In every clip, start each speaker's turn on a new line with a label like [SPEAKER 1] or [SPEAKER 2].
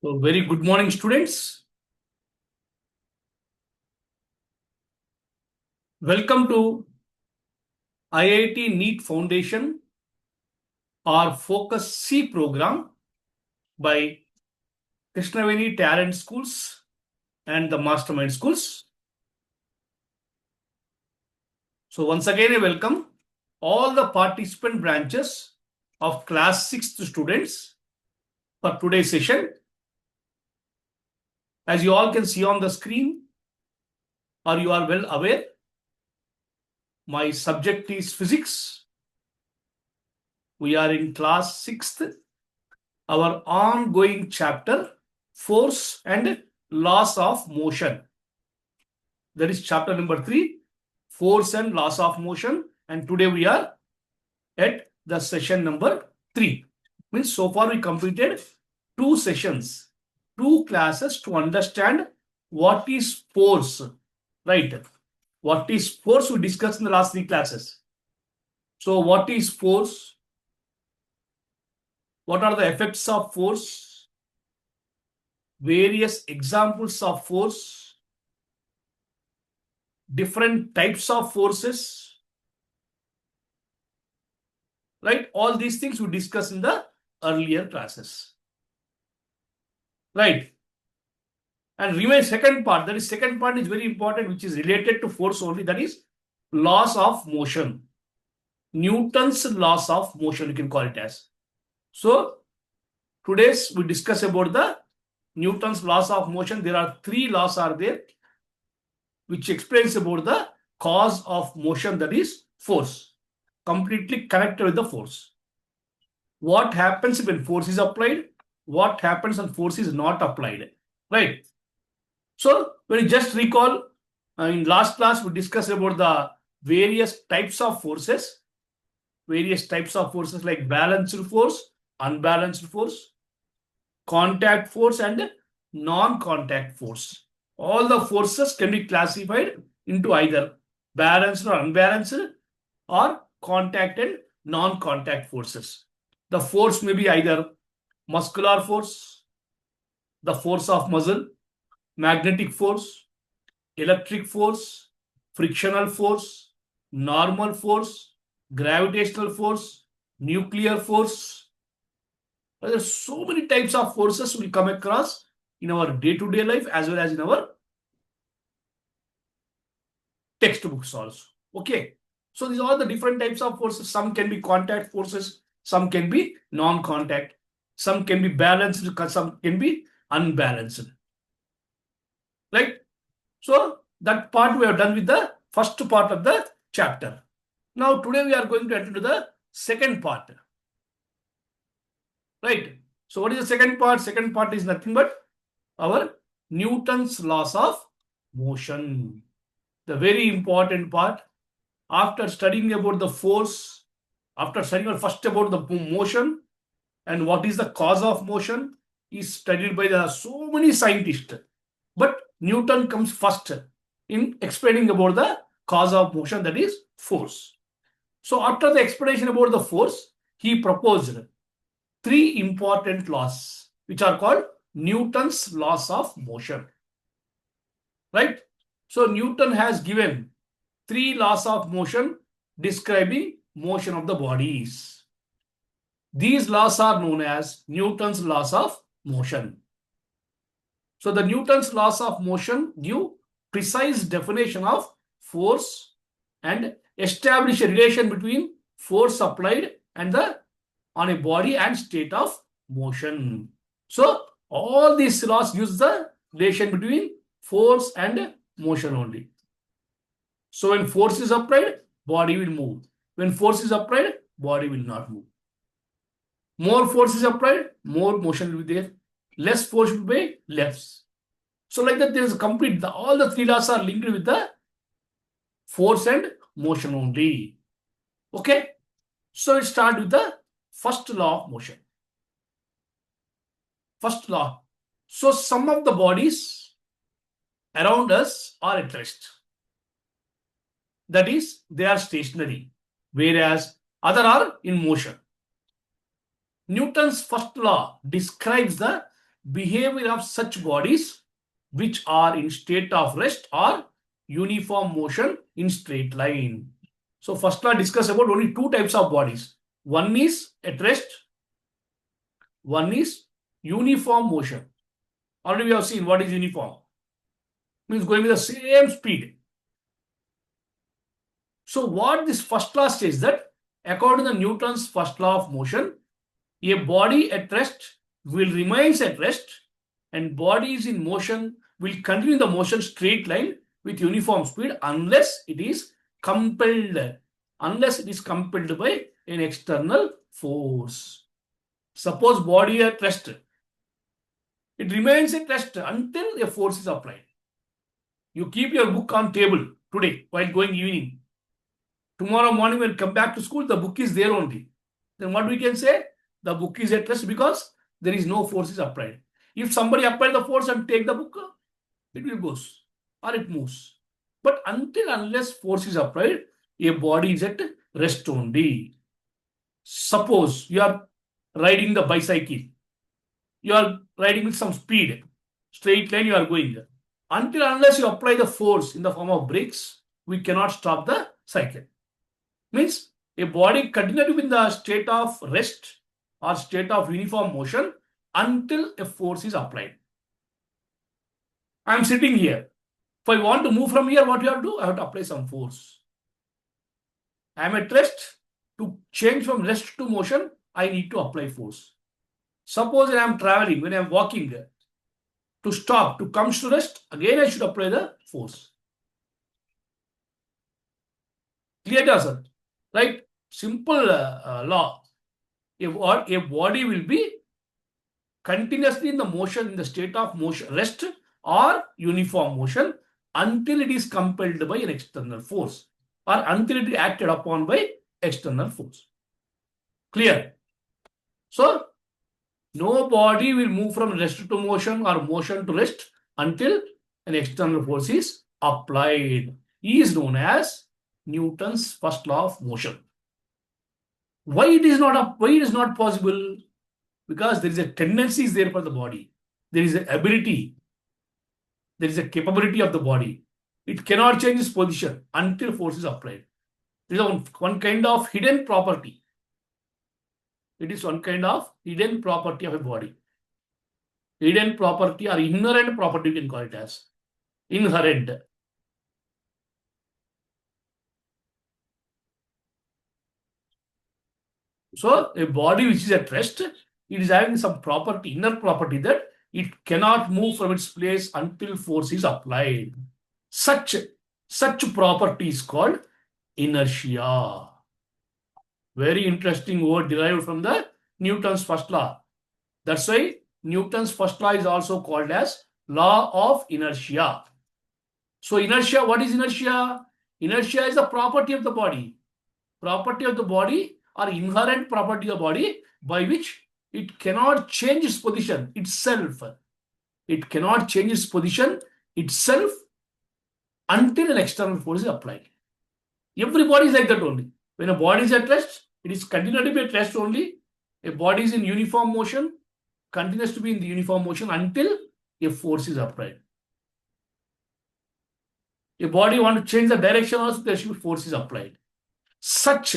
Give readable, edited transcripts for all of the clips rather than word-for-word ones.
[SPEAKER 1] So very good morning, students. Welcome to IIT NEET Foundation or Focus C program by Krishnaveni Talent Schools and the Mastermind Schools. So once again, I welcome all the participant branches of class 6th students for today's session. As you all can see on the screen, or you are well aware, my subject is physics. We are in class 6th, our ongoing chapter, force and laws of motion. That is chapter number 3, force and laws of motion. And today we are at the session number 3. Means so far we completed 2 sessions, 2 classes to understand what is force. Right? What is force we discussed in the last 3 classes. So what is force? What are the effects of force? Various examples of force, different types of forces, right? All these things we discussed in the earlier classes, right? And remain second part, that is second part is very important, which is related to force only, that is laws of motion. Newton's laws of motion, you can call it as. So today's we discuss about the Newton's laws of motion. There are 3 laws are there, which explains about the cause of motion, that is force, completely connected with the force. What happens when force is applied? What happens when force is not applied? Right? So when you just recall, in last class we discussed about the various types of forces. Various types of forces like balanced force, unbalanced force, contact force and non-contact force. All the forces can be classified into either balanced or unbalanced or contact and non-contact forces. The force may be either muscular force, the force of muscle, magnetic force, electric force, frictional force, normal force, gravitational force, nuclear force. There are so many types of forces we come across in our day-to-day life as well as in our textbooks also. Okay. So these are the different types of forces. Some can be contact forces, some can be non-contact, some can be balanced, some can be unbalanced. Right? So that part we have done with the first part of the chapter. Now today we are going to enter to the second part. Right? So what is the second part? Second part is nothing but our Newton's laws of motion. The very important part. After studying about the force, after studying first about the motion and what is the cause of motion, is studied by the so many scientists. But Newton comes first in explaining about the cause of motion, that is force. So after the explanation about the force, he proposed 3 important laws, which are called Newton's laws of motion. Right? So Newton has given 3 laws of motion describing motion of the bodies. These laws are known as Newton's laws of motion. So the Newton's laws of motion give precise definition of force and establish a relation between force applied and the on a body and state of motion. So all these laws use the relation between force and motion only. So when force is applied, body will move. When force is applied, body will not move. More force is applied, more motion will be there. Less force will be less. So like that, there is a complete, all the 3 laws are linked with the force and motion only. Okay. So it starts with the first law of motion. First law. So some of the bodies around us are at rest. That is, they are stationary, whereas other are in motion. Newton's first law describes the behavior of such bodies which are in state of rest or uniform motion in straight line. So first I discuss about only two types of bodies. One is at rest, one is uniform motion. Already we have seen what is uniform. Means going with the same speed. So what this first law says that according to Newton's first law of motion, a body at rest will remains at rest and bodies in motion will continue the motion straight line with uniform speed unless it is compelled by an external force. Suppose body at rest, it remains at rest until a force is applied. You keep your book on table today while going evening. Tomorrow morning when you come back to school, the book is there only. Then what we can say? The book is at rest because there is no force is applied. If somebody apply the force and take the book, it will go or it moves. But unless force is applied, a body is at rest only. Suppose you are riding the bicycle. You are riding with some speed. Straight line you are going. Unless you apply the force in the form of brakes, we cannot stop the cycle. Means a body continues to be in the state of rest or state of uniform motion until a force is applied. I am sitting here. If I want to move from here, what you have to do? I have to apply some force. I am at rest. To change from rest to motion, I need to apply force. Suppose I am traveling, when I am walking, to stop, to come to rest, again I should apply the force. Clear, sir? Right? Simple law. A body will be continuously in the motion, in the state of motion, rest or uniform motion until it is compelled by an external force or until it is acted upon by external force. Clear? So, no body will move from rest to motion or motion to rest until an external force is applied. He is known as Newton's first law of motion. Why it is not possible? Because there is a tendency is there for the body. There is an ability. There is a capability of the body. It cannot change its position until force is applied. It is one kind of hidden property. It is one kind of hidden property of a body. Hidden property or inherent property, you can call it as. Inherent. So, a body which is at rest, it is having some property, inner property that it cannot move from its place until force is applied. Such property is called inertia. Very interesting word derived from the Newton's first law. That's why Newton's first law is also called as law of inertia. So inertia, what is inertia? Inertia is the property of the body. Property of the body or inherent property of the body by which it cannot change its position itself. It cannot change its position itself until an external force is applied. Every body is like that only. When a body is at rest, it is continued to be at rest only. A body is in uniform motion, continues to be in the uniform motion until a force is applied. A body want to change the direction also, there should be force is applied. Such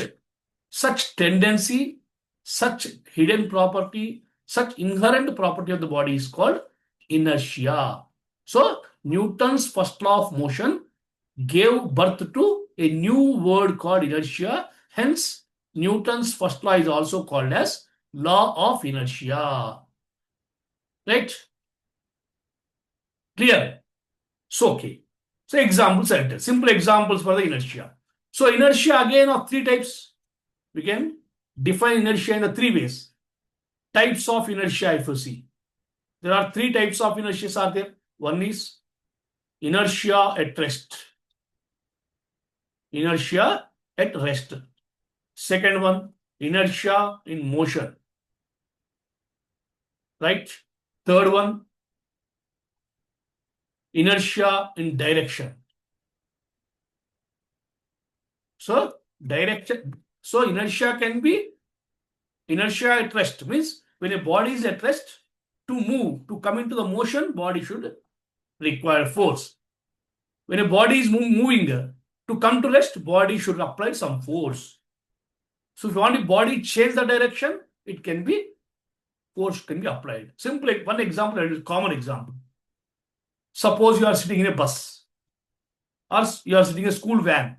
[SPEAKER 1] tendency, such hidden property, such inherent property of the body is called inertia. So, Newton's first law of motion gave birth to a new word called inertia. Hence, Newton's first law is also called as law of inertia. Right? Clear? So, okay. So, examples are there. Simple examples for the inertia. So, inertia again of three types. We can define inertia in the three ways. Types of inertia, if you see. There are three types of inertia are there. One is inertia at rest. Inertia at rest. Second one, inertia in motion. Right? Third one, inertia in direction. So, direction. So, inertia can be inertia at rest. Means when a body is at rest, to move, to come into the motion, body should require force. When a body is moving, to come to rest, body should apply some force. So if you want the body change the direction, it can be, force can be applied. Simply one example, a common example. Suppose you are sitting in a bus or you are sitting in a school van.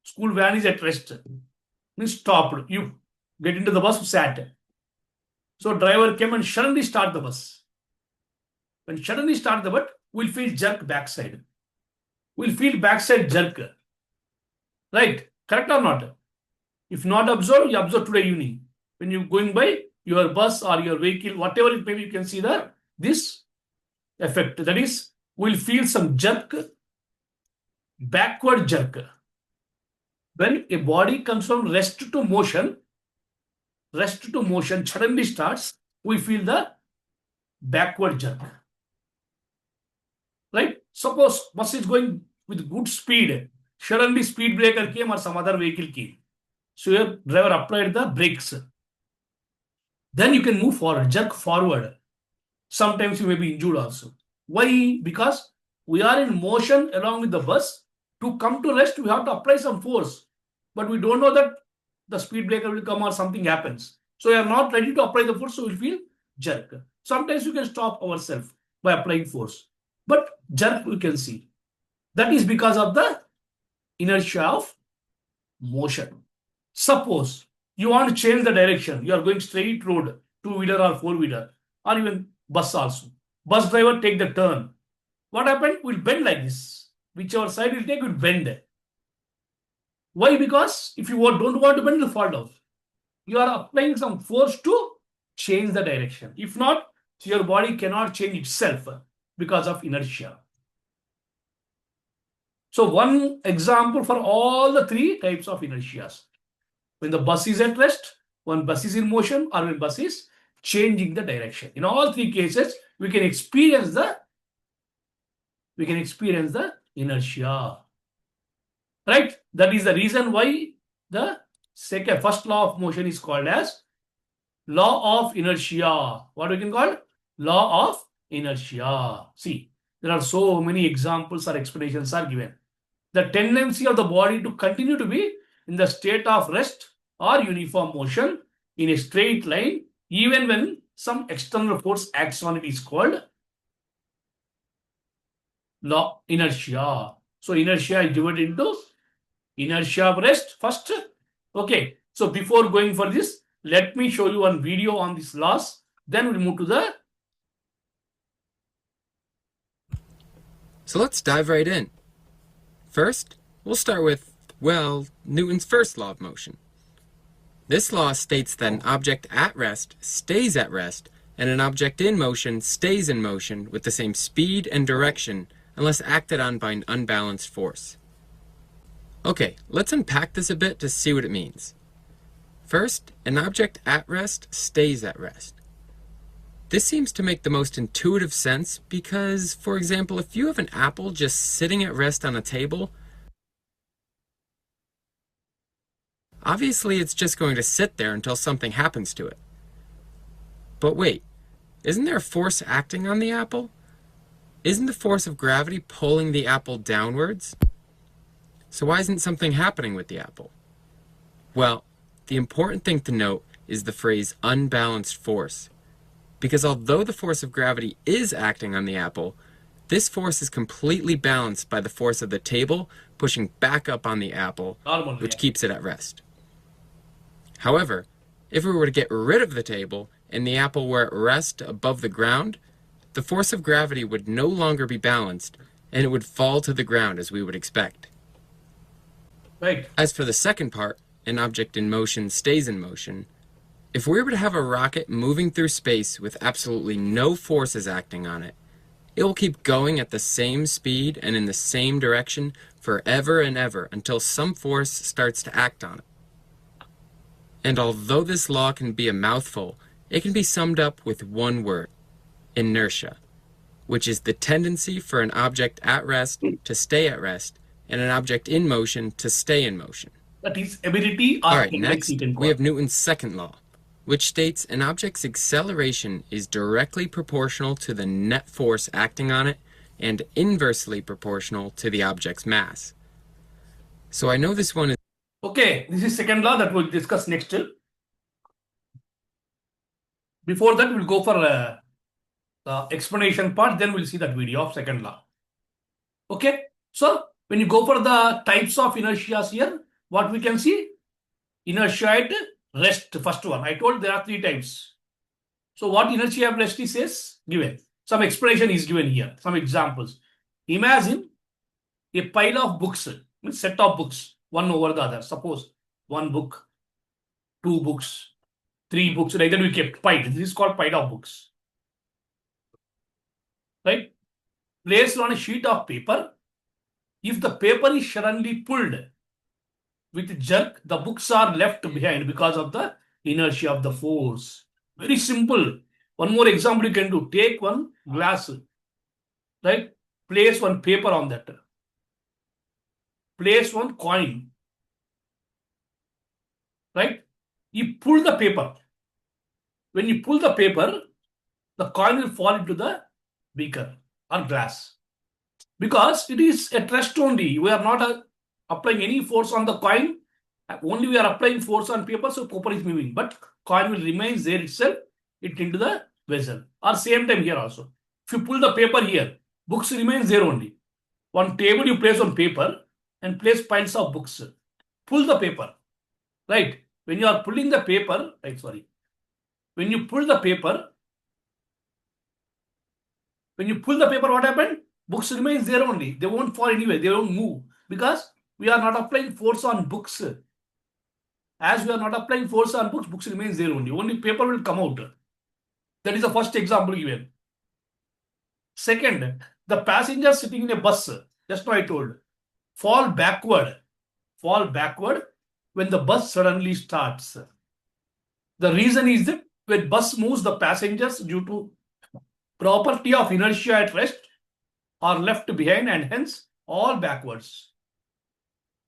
[SPEAKER 1] School van is at rest. Means stopped. You get into the bus, sat. So driver came and suddenly start the bus. When suddenly start the bus, we'll feel jerk backside. We'll feel backside jerk. Right? Correct or not? If not observed, you observe today evening. When you're going by your bus or your vehicle, whatever it may be, you can see this effect. That is, we'll feel some jerk, backward jerk. When a body comes from rest to motion suddenly starts, we feel the backward jerk. Right? Suppose bus is going with good speed. Suddenly speed breaker came or some other vehicle came. So your driver applied the brakes. Then you can move forward, jerk forward. Sometimes you may be injured also. Why? Because we are in motion along with the bus. To come to rest, we have to apply some force. But we don't know that the speed breaker will come or something happens. So we are not ready to apply the force, so we'll feel jerk. Sometimes we can stop ourselves by applying force. But jerk we can see. That is because of the inertia of motion. Suppose you want to change the direction. You are going straight road, two-wheeler or four-wheeler, or even bus also. Bus driver take the turn. What happened? We'll bend like this. Whichever side will take, will bend. Why? Because if you don't want to bend, you'll fall down. You are applying some force to change the direction. If not, your body cannot change itself because of inertia. So one example for all the three types of inertias. When the bus is at rest, when bus is in motion, or when bus is changing the direction. In all three cases, we can experience the inertia. Right? That is the reason why the first law of motion is called as law of inertia. What we can call? Law of inertia. See, there are so many examples or explanations are given. The tendency of the body to continue to be in the state of rest or uniform motion in a straight line, even when some external force acts on it, is called law inertia. So inertia is divided into inertia of rest first. Okay. So before going for this, let me show you one video on these laws. Then we'll move to the.
[SPEAKER 2] So let's dive right in. First, we'll start with, well, Newton's first law of motion. This law states that an object at rest stays at rest, and an object in motion stays in motion with the same speed and direction unless acted on by an unbalanced force. Okay, let's unpack this a bit to see what it means. First, an object at rest stays at rest. This seems to make the most intuitive sense because, for example, if you have an apple just sitting at rest on a table, obviously it's just going to sit there until something happens to it. But wait, isn't there a force acting on the apple? Isn't the force of gravity pulling the apple downwards? So why isn't something happening with the apple? Well, the important thing to note is the phrase unbalanced force. Because although the force of gravity is acting on the apple, this force is completely balanced by the force of the table pushing back up on the apple, which keeps it at rest. However, if we were to get rid of the table and the apple were at rest above the ground, the force of gravity would no longer be balanced and it would fall to the ground as we would expect.
[SPEAKER 1] Right.
[SPEAKER 2] As for the second part, an object in motion stays in motion, if we were to have a rocket moving through space with absolutely no forces acting on it, it will keep going at the same speed and in the same direction forever and ever until some force starts to act on it. And although this law can be a mouthful, it can be summed up with one word: inertia, which is the tendency for an object at rest to stay at rest and an object in motion to stay in motion.
[SPEAKER 1] That is ability or
[SPEAKER 2] Alright, next we have Newton's second law. which states an object's acceleration is directly proportional to the net force acting on it and inversely proportional to the object's mass. So I know this one is...
[SPEAKER 1] Okay, this is second law that we'll discuss next. Before that, we'll go for the explanation part, then we'll see that video of second law. Okay, so when you go for the types of inertia here, what we can see? Inertia at rest, first one. I told there are 3 types. So what inertia at rest is given. Some explanation is given here, some examples. Imagine a pile of books, a set of books, one over the other. Suppose 1 book, 2 books, 3 books, like that we kept pile. This is called pile of books. Right? Placed on a sheet of paper. If the paper is suddenly pulled with jerk, the books are left behind because of the inertia of the force. Very simple. One more example you can do. Take one glass, right? Place one paper on that. Place one coin, right? You pull the paper. When you pull the paper, the coin will fall into the beaker or glass. Because it is at rest only. We are not applying any force on the coin. Only we are applying force on paper, so paper is moving. But coin will remain there itself, it into the vessel. Or same time here also. If you pull the paper here, books remains there only. One table you place on paper and place piles of books. Pull the paper. Right? When you are pulling the paper, when you pull the paper, what happened? Books remains there only. They won't fall anywhere. They won't move. Because we are not applying force on books. As we are not applying force on books, books remains there only. Only paper will come out. That is the first example given. Second, the passenger sitting in a bus, just now I told, fall backward when the bus suddenly starts. The reason is that when bus moves, the passengers, due to property of inertia at rest, are left behind and hence all backwards.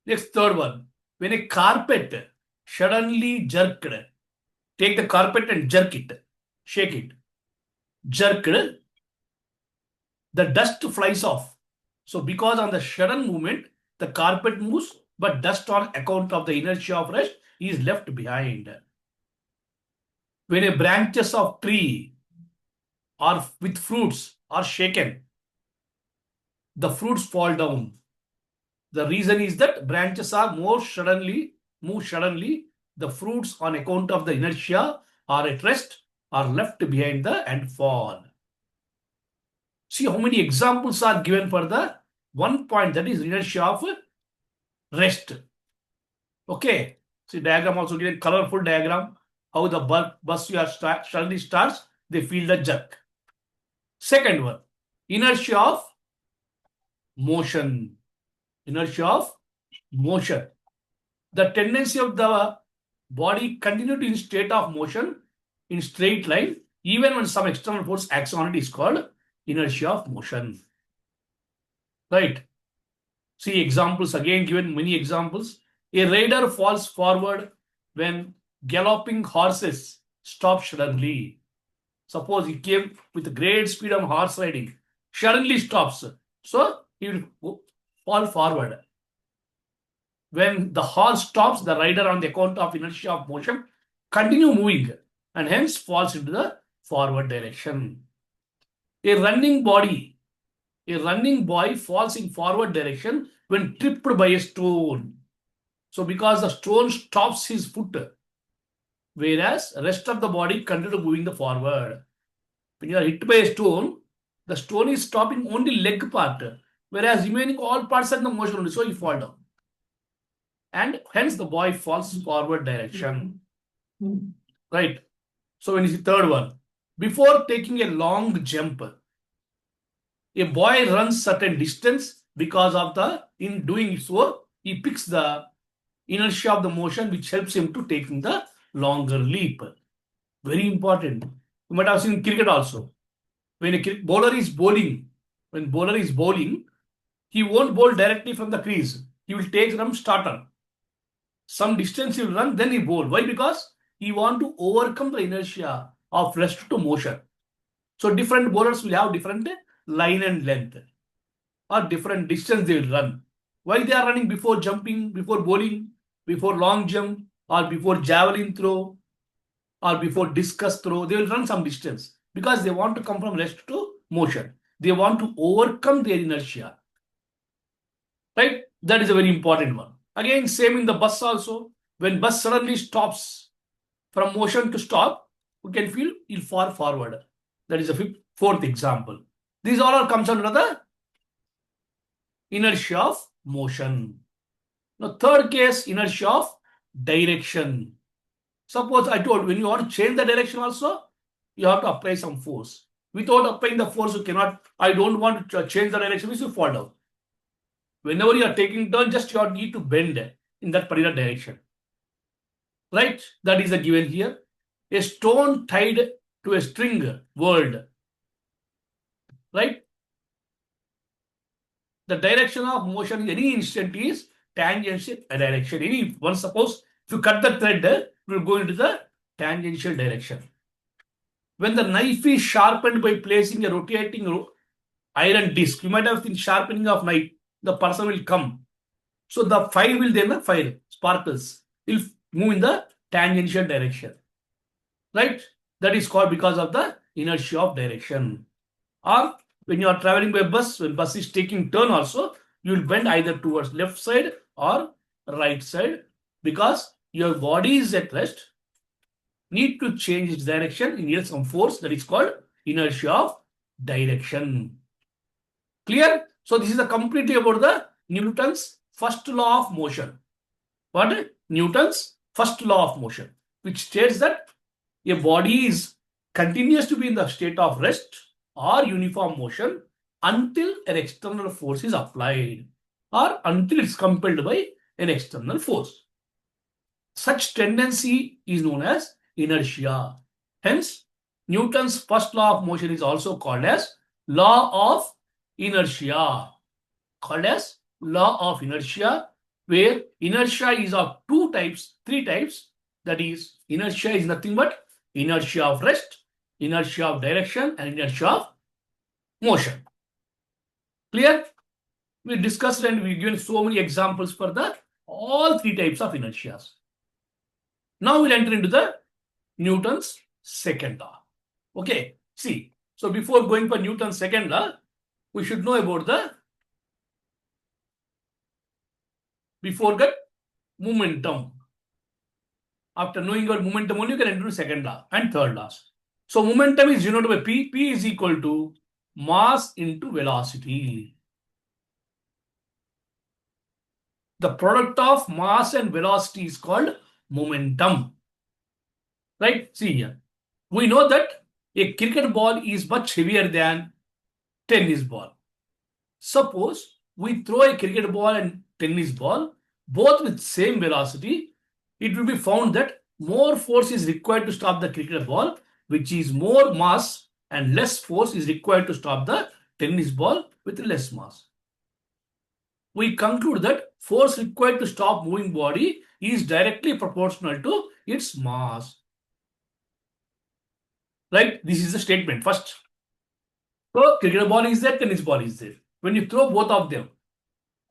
[SPEAKER 1] Next, third one. When a carpet suddenly jerked, take the carpet and jerk it, shake it, jerked, the dust flies off. So because on the sudden movement, the carpet moves, but dust on account of the inertia of rest is left behind. When a branches of tree or with fruits are shaken, the fruits fall down. The reason is that branches are move suddenly. The fruits on account of the inertia are at rest are left behind and fall. See how many examples are given for the one point, that is inertia of rest. Okay. See diagram also given, colorful diagram. How the bus suddenly starts, they feel the jerk. Second one, inertia of motion. Inertia of motion. The tendency of the body continue to in state of motion in straight line, even when some external force acts on it, is called inertia of motion. Right? See examples again given, many examples. A rider falls forward when galloping horses stop suddenly. Suppose he came with great speed of horse riding, suddenly stops. So he will fall forward. When the horse stops, the rider on the account of inertia of motion continue moving and hence falls into the forward direction. A running boy falls in forward direction when tripped by a stone. So because the stone stops his foot, whereas rest of the body continue moving the forward. When you are hit by a stone, the stone is stopping only leg part, whereas remaining all parts are in the motion only, so you fall down. And hence the boy falls forward direction. Right. So when you see third one, before taking a long jump, a boy runs certain distance because of in doing so, he picks the inertia of the motion which helps him to taking the longer leap. Very important. You might have seen cricket also. When a bowler is bowling, he won't bowl directly from the crease. He will take from starter. Some distance he will run, then he bowl. Why? Because he want to overcome the inertia of rest to motion. So different bowlers will have different line and length or different distance they will run. While they are running before jumping, before bowling, before long jump, or before javelin throw, or before discus throw, they will run some distance because they want to come from rest to motion. They want to overcome their inertia. Right? That is a very important one. Again, same in the bus also. When bus suddenly stops from motion to stop, we can feel it far forward. That is the fourth example. These all comes under the inertia of motion. Now, third case, inertia of direction. Suppose I told when you want to change the direction also, you have to apply some force. Without applying the force, you cannot. I don't want to change the direction, which you fall down. Whenever you are taking turn, just you need to bend in that particular direction. Right? That is the given here. A stone tied to a string whirled. Right? The direction of motion in any instant is tangential direction. Any one, suppose if you cut the thread, it will go into the tangential direction. When the knife is sharpened by placing a rotating iron disc, you might have seen sharpening of knife, the person will come. So the fire will then fire, sparkles, will move in the tangential direction. Right? That is called because of the inertia of direction. Or when you are traveling by bus, when bus is taking turn also, you will bend either towards left side or right side because your body is at rest, need to change its direction, you need some force, that is called inertia of direction. Clear? So this is completely about the Newton's first law of motion. What? Newton's first law of motion, which states that a body is continues to be in the state of rest or uniform motion until an external force is applied or until it's compelled by an external force. Such tendency is known as inertia. Hence, Newton's first law of motion is also called as law of inertia. Called as law of inertia, where inertia is of three types. That is, inertia is nothing but inertia of rest, inertia of direction, and inertia of motion. Clear? We discussed and we given so many examples for the all three types of inertias. Now we'll enter into the Newton's second law. Okay, see. So before going for Newton's second law, we should know about the before that momentum. After knowing your momentum only, you can enter into second law and third laws. So momentum is denoted by P. P is equal to mass into velocity. The product of mass and velocity is called momentum. Right? See here. We know that a cricket ball is much heavier than tennis ball. Suppose we throw a cricket ball and tennis ball, both with same velocity, it will be found that more force is required to stop the cricket ball, which is more mass, and less force is required to stop the tennis ball with less mass. We conclude that force required to stop moving body is directly proportional to its mass. Right? This is the statement first. So cricket ball is there, tennis ball is there. When you throw both of them,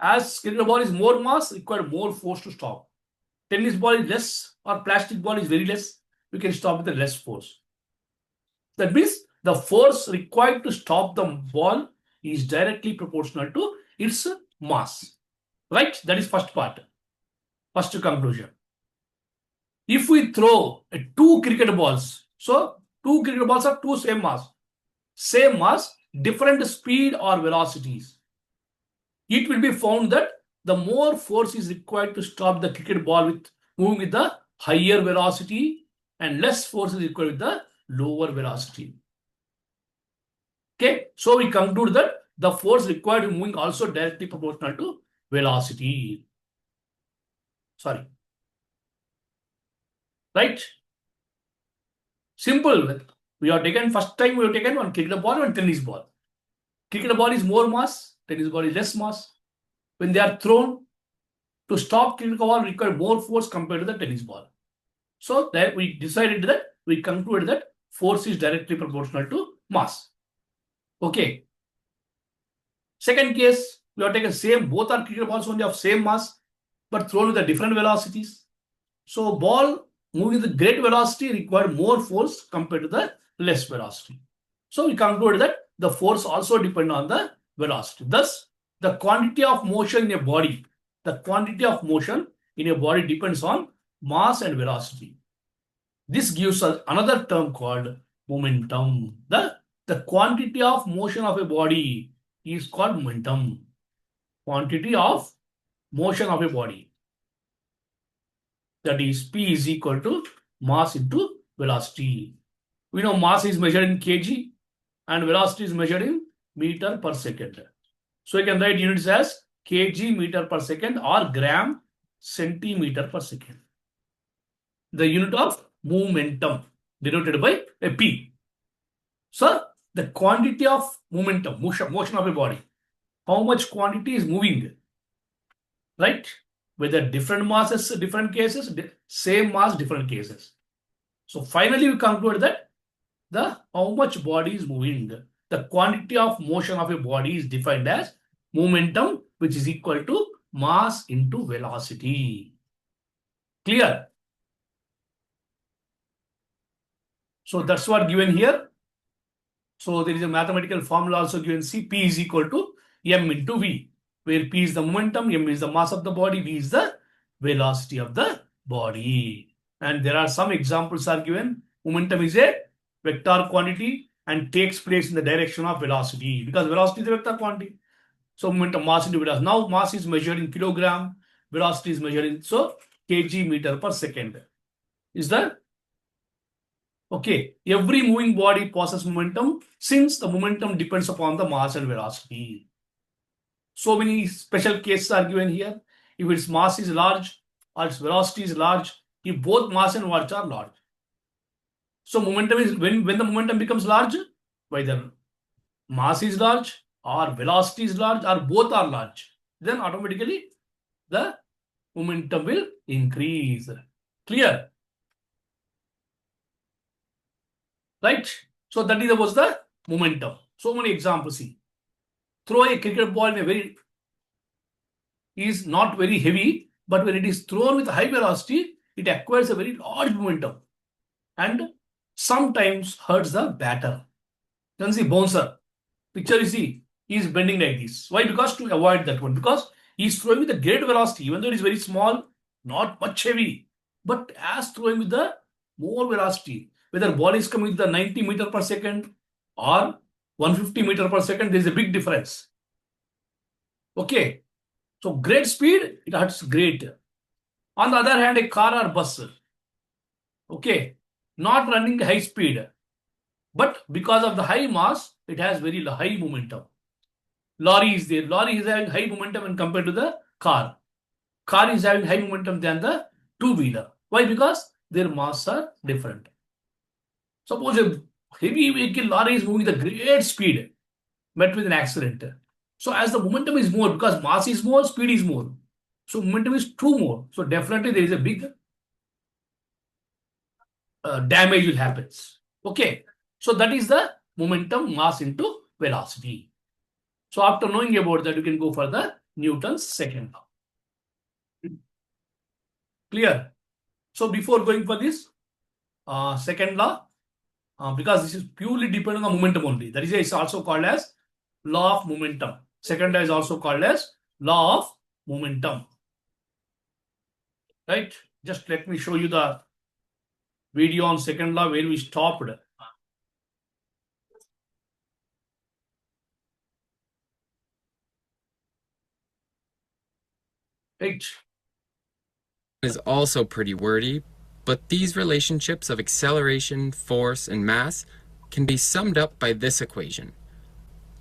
[SPEAKER 1] as cricket ball is more mass, require more force to stop. Tennis ball is less, or plastic ball is very less, we can stop with the less force. That means the force required to stop the ball is directly proportional to its mass. Right? That is first part. First conclusion. If we throw two cricket balls, so two cricket balls are two same mass, different speed or velocities, it will be found that the more force is required to stop the cricket ball with moving with the higher velocity and less force is required with the lower velocity. Okay, so we conclude that the force required in moving also directly proportional to velocity. Sorry. Right? Simple. We have taken first time we have taken one cricket ball and tennis ball. Cricket ball is more mass, tennis ball is less mass. When they are thrown, to stop cricket ball require more force compared to the tennis ball. So that we decided that, we concluded that force is directly proportional to mass. Okay. Second case, we have taken same, both are cricket balls only of same mass, but thrown with the different velocities. So ball moving with great velocity required more force compared to the less velocity. So we concluded that the force also depends on the velocity. Thus, the quantity of motion in a body, depends on mass and velocity. This gives us another term called momentum. The quantity of motion of a body is called momentum. Quantity of motion of a body. That is P is equal to mass into velocity. We know mass is measured in kg and velocity is measured in meter per second. So you can write units as kg meter per second or gram centimeter per second. The unit of momentum denoted by a P. So the quantity of momentum, motion of a body, how much quantity is moving, right? Whether different masses, different cases, same mass, different cases. So finally we conclude that the how much body is moving. The quantity of motion of a body is defined as momentum, which is equal to mass into velocity. Clear? So that's what given here. So there is a mathematical formula also given. C, P is equal to M into V, where P is the momentum, M is the mass of the body, V is the velocity of the body. And there are some examples are given. Momentum is a vector quantity and takes place in the direction of velocity, because velocity is a vector quantity. So momentum, mass into velocity. Now mass is measured in kilogram, velocity is measured in kg meter per second. Is that okay? Every moving body possesses momentum, since the momentum depends upon the mass and velocity. So many special cases are given here. If its mass is large or its velocity is large, if both mass and velocity are large. So momentum is when the momentum becomes large, whether mass is large or velocity is large or both are large, then automatically the momentum will increase. Clear? Right? So that was the momentum. So many examples. See, throw a cricket ball in a very is not very heavy, but when it is thrown with high velocity, it acquires a very large momentum and sometimes hurts the batter. You can see bouncer. Picture you see, he is bending like this. Why? Because to avoid that one. Because he is throwing with a great velocity, even though it is very small, not much heavy, but as throwing with the more velocity. Whether ball is coming with the 90 meter per second or 150 meter per second, there is a big difference. Okay. So great speed, it hurts great. On the other hand, a car or bus, okay, not running high speed, but because of the high mass, it has very high momentum. Lorry is there. Lorry is having high momentum when compared to the car. Car is having high momentum than the two-wheeler. Why? Because their mass are different. Suppose a heavy vehicle lorry is moving at a great speed, met with an accident. So as the momentum is more, because mass is more, speed is more. So momentum is 2 more. So definitely there is a big damage will happen. Okay. So that is the momentum, mass into velocity. So after knowing about that, you can go for the Newton's second law. Clear? So before going for this second law, because this is purely dependent on momentum only. That is, it's also called as law of momentum. Second law is also called as law of momentum. Right? Just let me show you the video on second law where we stopped. Right?
[SPEAKER 2] Is also pretty wordy, but these relationships of acceleration, force, and mass can be summed up by this equation.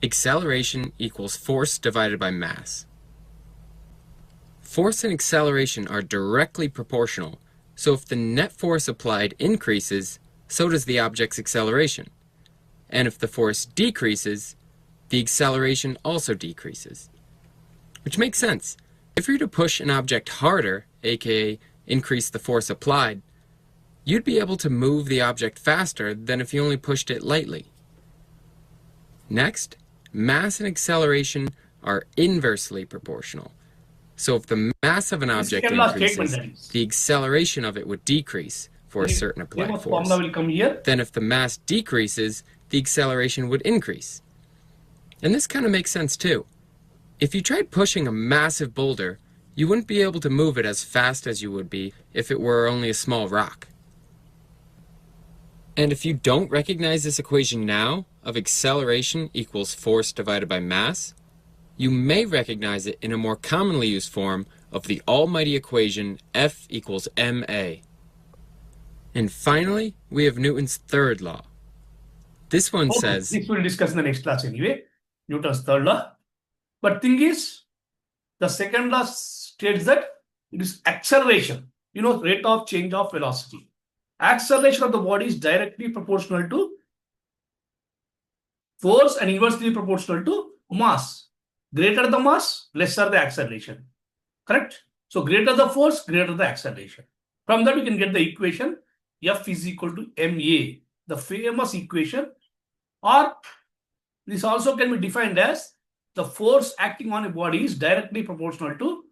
[SPEAKER 2] Acceleration equals force divided by mass. Force and acceleration are directly proportional, so if the net force applied increases, so does the object's acceleration. And if the force decreases, the acceleration also decreases. Which makes sense. If you're to push an object harder, aka increase the force applied, you'd be able to move the object faster than if you only pushed it lightly. Next, mass and acceleration are inversely proportional. So if the mass of an object
[SPEAKER 1] second last statement,
[SPEAKER 2] increases,
[SPEAKER 1] that is.
[SPEAKER 2] the acceleration of it would decrease for a certain applied
[SPEAKER 1] Famous
[SPEAKER 2] force.
[SPEAKER 1] formula will come here.
[SPEAKER 2] Then if the mass decreases, the acceleration would increase. And this kind of makes sense too. If you tried pushing a massive boulder, you wouldn't be able to move it as fast as you would be if it were only a small rock. And if you don't recognize this equation now, of acceleration equals force divided by mass, you may recognize it in a more commonly used form of the almighty equation F equals ma. And finally, we have Newton's third law. This one says...
[SPEAKER 1] This we'll discuss in the next class anyway, Newton's third law. But thing is, the second law states that it is acceleration, rate of change of velocity. Acceleration of the body is directly proportional to force and inversely proportional to mass. Greater the mass, lesser the acceleration. Correct? So greater the force, greater the acceleration. From that, we can get the equation F is equal to ma, the famous equation, or this also can be defined as the force acting on a body is directly proportional to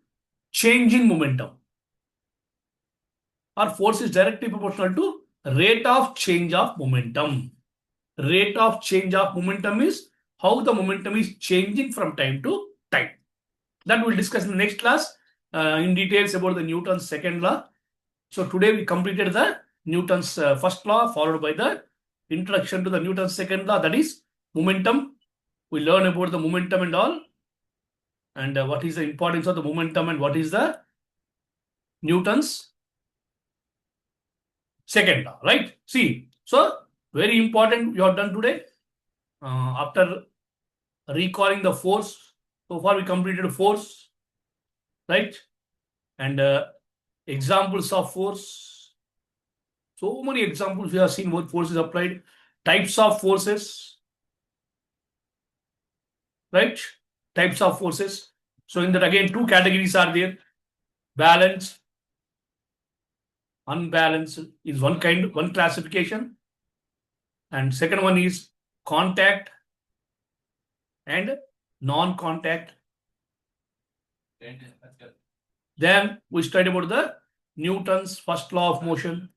[SPEAKER 1] changing momentum, or force is directly proportional to rate of change of momentum. Rate of change of momentum is how the momentum is changing from time to time. That we'll discuss in the next class in details about the Newton's second law. So today we completed the Newton's first law, followed by the introduction to the Newton's second law, that is momentum. We learn about the momentum and all, and what is the importance of the momentum and what is the Newton's second law, right? See, so very important you have done today. After recalling the force, so far we completed force, right? And examples of force. So many examples we have seen what force is applied. Types of forces, right? Types of forces. So in that again, two categories are there. Balanced, unbalanced is one classification. And second one is contact and non-contact. Then we studied about the Newton's first law of motion.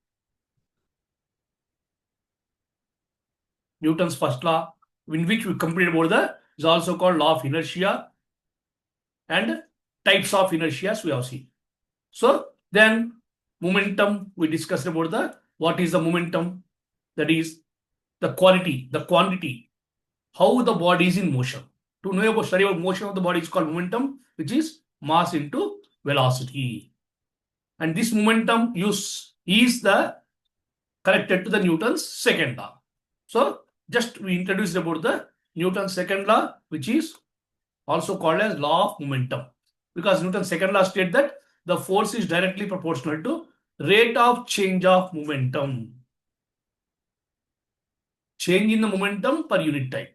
[SPEAKER 1] Newton's first law, in which we completed about the, is also called law of inertia, and types of inertias we have seen. So then momentum, we discussed about the, what is the momentum? That is the quality, the quantity, how the body is in motion. To know about study about motion of the body is called momentum, which is mass into velocity. And this momentum is the connected to the Newton's second law. So just we introduced about the Newton's second law, which is also called as law of momentum, because Newton's second law states that the force is directly proportional to rate of change of momentum. Change in the momentum per unit time.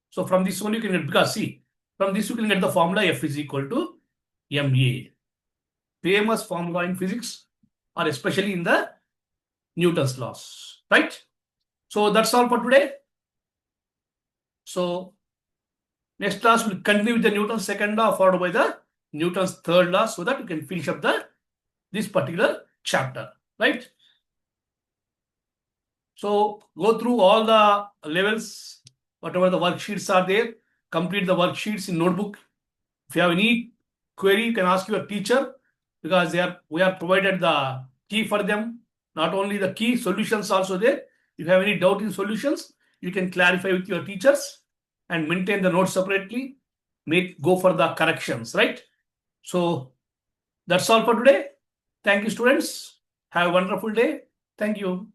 [SPEAKER 1] So from this one you can get, because see, from this you can get the formula F is equal to ma. Famous formula in physics, or especially in the Newton's laws, right? So that's all for today. So next class will continue with the Newton's second law, followed by the Newton's third law, so that you can finish up this particular chapter, right? So go through all the levels, whatever the worksheets are there, complete the worksheets in notebook. If you have any query, you can ask your teacher, because we have provided the key for them. Not only the key, solutions also there. If you have any doubt in solutions, you can clarify with your teachers and maintain the notes separately. Go for the corrections, right? So that's all for today. Thank you, students. Have a wonderful day. Thank you.